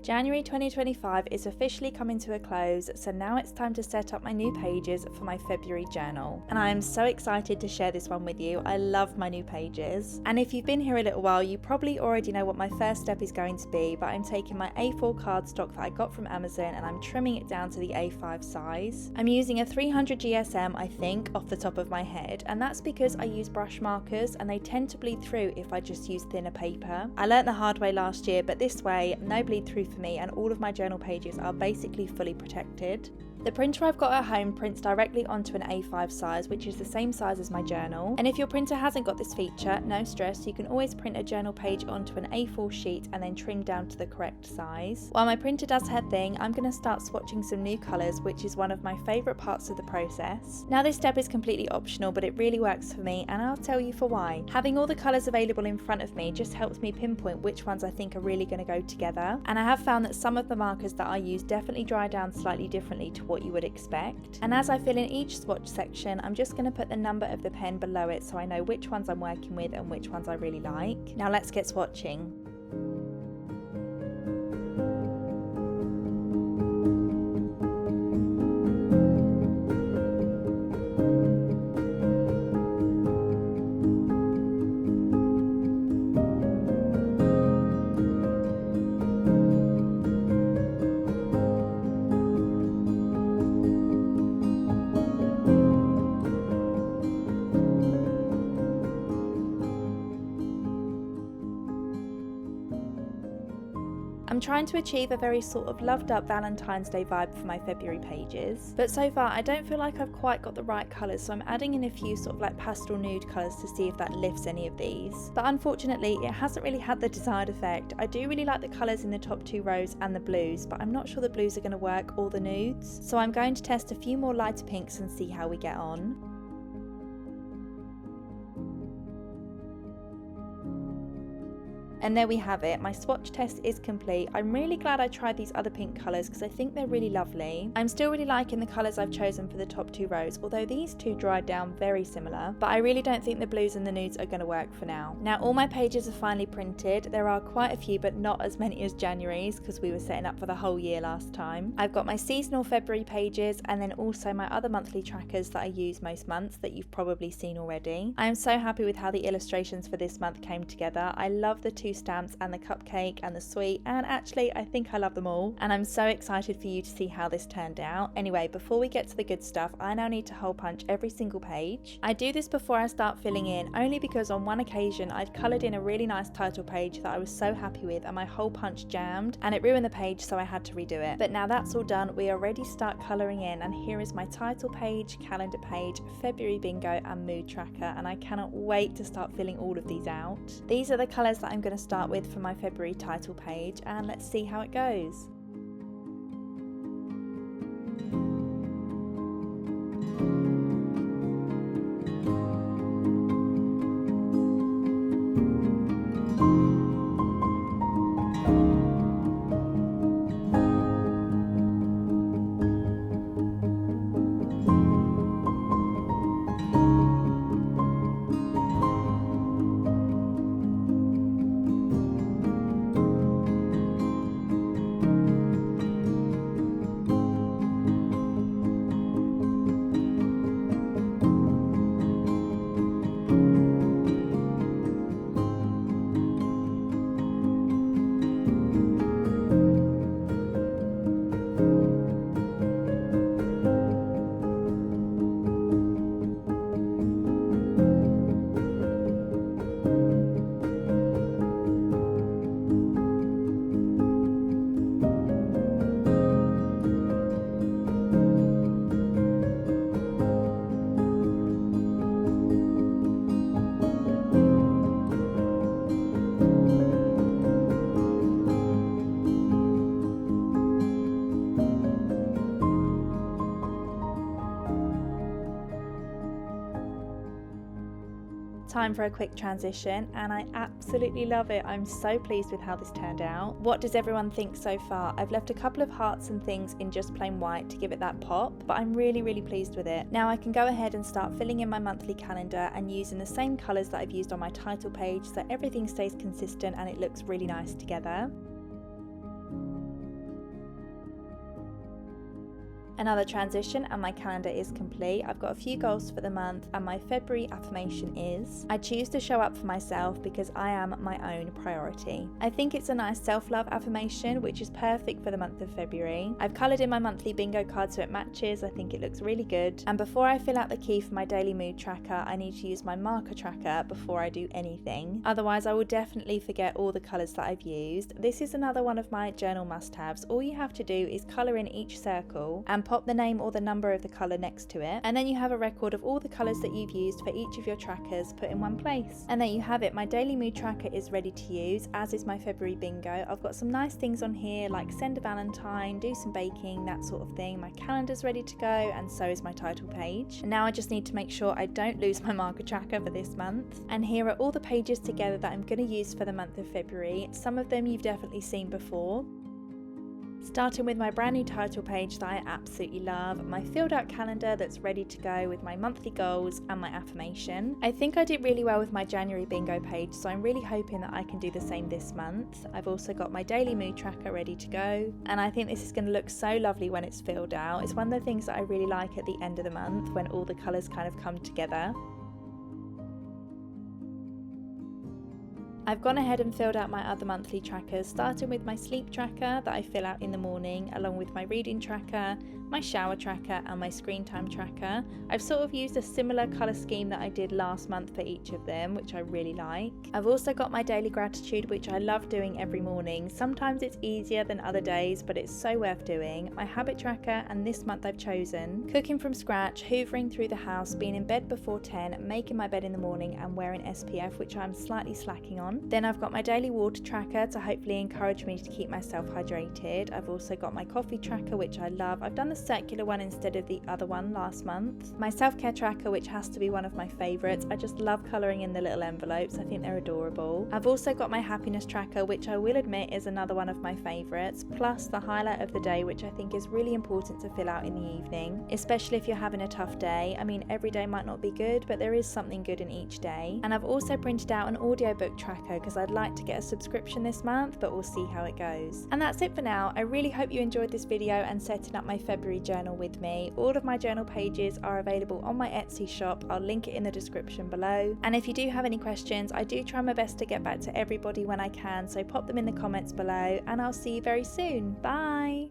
January 2025 is officially coming to a close, so now it's time to set up my new pages for my February journal. And I am so excited to share this one with you. I love my new pages. And if you've been here a little while, you probably already know what my first step is going to be, but I'm taking my A4 cardstock that I got from Amazon and I'm trimming it down to the A5 size. I'm using a 300 GSM, I think, off the top of my head, and that's because I use brush markers and they tend to bleed through if I just use thinner paper. I learnt the hard way last year, but this way, no bleed through for me, and all of my journal pages are basically fully protected. The printer I've got at home prints directly onto an A5 size, which is the same size as my journal. And if your printer hasn't got this feature, no stress, you can always print a journal page onto an A4 sheet and then trim down to the correct size. While my printer does her thing, I'm going to start swatching some new colours, which is one of my favourite parts of the process. Now this step is completely optional, but it really works for me, and I'll tell you for why. Having all the colours available in front of me just helps me pinpoint which ones I think are really going to go together. And I have found that some of the markers that I use definitely dry down slightly differently to what you would expect. And as I fill in each swatch section, I'm just going to put the number of the pen below it so I know which ones I'm working with and which ones I really like. Now let's get swatching. I'm trying to achieve a very sort of loved up Valentine's Day vibe for my February pages, but so far I don't feel like I've quite got the right colours, so I'm adding in a few sort of like pastel nude colours to see if that lifts any of these. But unfortunately it hasn't really had the desired effect. I do really like the colours in the top two rows and the blues, but I'm not sure the blues are going to work or the nudes, so I'm going to test a few more lighter pinks and see how we get on. And there we have it, my swatch test is complete. I'm really glad I tried these other pink colours because I think they're really lovely. I'm still really liking the colours I've chosen for the top two rows, although these two dried down very similar, but I really don't think the blues and the nudes are going to work for now. Now all my pages are finally printed. There are quite a few, but not as many as January's because we were setting up for the whole year last time. I've got my seasonal February pages and then also my other monthly trackers that I use most months that you've probably seen already. I am so happy with how the illustrations for this month came together. I love the two stamps and the cupcake and the sweet, and actually I think I love them all, and I'm so excited for you to see how this turned out. Anyway, before we get to the good stuff, I now need to hole punch every single page. I do this before I start filling in only because on one occasion I'd coloured in a really nice title page that I was so happy with and my hole punch jammed and it ruined the page, so I had to redo it. But now that's all done, we are ready to start colouring in, and here is my title page, calendar page, February bingo and mood tracker, and I cannot wait to start filling all of these out. These are the colours that I'm going to start with for my February title page, and let's see how it goes. Time for a quick transition, and I absolutely love it. I'm so pleased with how this turned out. What does everyone think so far? I've left a couple of hearts and things in just plain white to give it that pop, but I'm really pleased with it. Now I can go ahead and start filling in my monthly calendar and using the same colours that I've used on my title page so everything stays consistent and it looks really nice together. Another transition and my calendar is complete. I've got a few goals for the month, and my February affirmation is, I choose to show up for myself because I am my own priority. I think it's a nice self-love affirmation which is perfect for the month of February. I've coloured in my monthly bingo card so it matches. I think it looks really good. And before I fill out the key for my daily mood tracker, I need to use my marker tracker before I do anything. Otherwise I will definitely forget all the colours that I've used. This is another one of my journal must-haves. All you have to do is colour in each circle and pop the name or the number of the colour next to it, and then you have a record of all the colours that you've used for each of your trackers put in one place. And there you have it. My daily mood tracker is ready to use, as is my February bingo. I've got some nice things on here like send a Valentine, do some baking, that sort of thing. My calendar's ready to go, and so is my title page. And now I just need to make sure I don't lose my marker tracker for this month. And here are all the pages together that I'm going to use for the month of February. Some of them you've definitely seen before. Starting with my brand new title page that I absolutely love, my filled out calendar that's ready to go with my monthly goals and my affirmation. I think I did really well with my January bingo page, so I'm really hoping that I can do the same this month. I've also got my daily mood tracker ready to go, and I think this is going to look so lovely when it's filled out. It's one of the things that I really like at the end of the month when all the colours kind of come together. I've gone ahead and filled out my other monthly trackers, starting with my sleep tracker that I fill out in the morning, along with my reading tracker, my shower tracker and my screen time tracker. I've sort of used a similar colour scheme that I did last month for each of them, which I really like. I've also got my daily gratitude, which I love doing every morning. Sometimes it's easier than other days, but it's so worth doing. My habit tracker, and this month I've chosen cooking from scratch, hoovering through the house, being in bed before 10, making my bed in the morning and wearing SPF, which I'm slightly slacking on. Then I've got my daily water tracker to hopefully encourage me to keep myself hydrated. I've also got my coffee tracker, which I love. I've done the circular one instead of the other one last month. My self-care tracker, which has to be one of my favourites. I just love colouring in the little envelopes. I think they're adorable. I've also got my happiness tracker, which I will admit is another one of my favourites, plus the highlight of the day, which I think is really important to fill out in the evening, especially if you're having a tough day. I mean, every day might not be good, but there is something good in each day. And I've also printed out an audiobook tracker because I'd like to get a subscription this month, but we'll see how it goes. And that's it for now. I really hope you enjoyed this video and setting up my February journal with me. All of my journal pages are available on my Etsy shop. I'll link it in the description below. And if you do have any questions, I do try my best to get back to everybody when I can, so pop them in the comments below, and I'll see you very soon. Bye!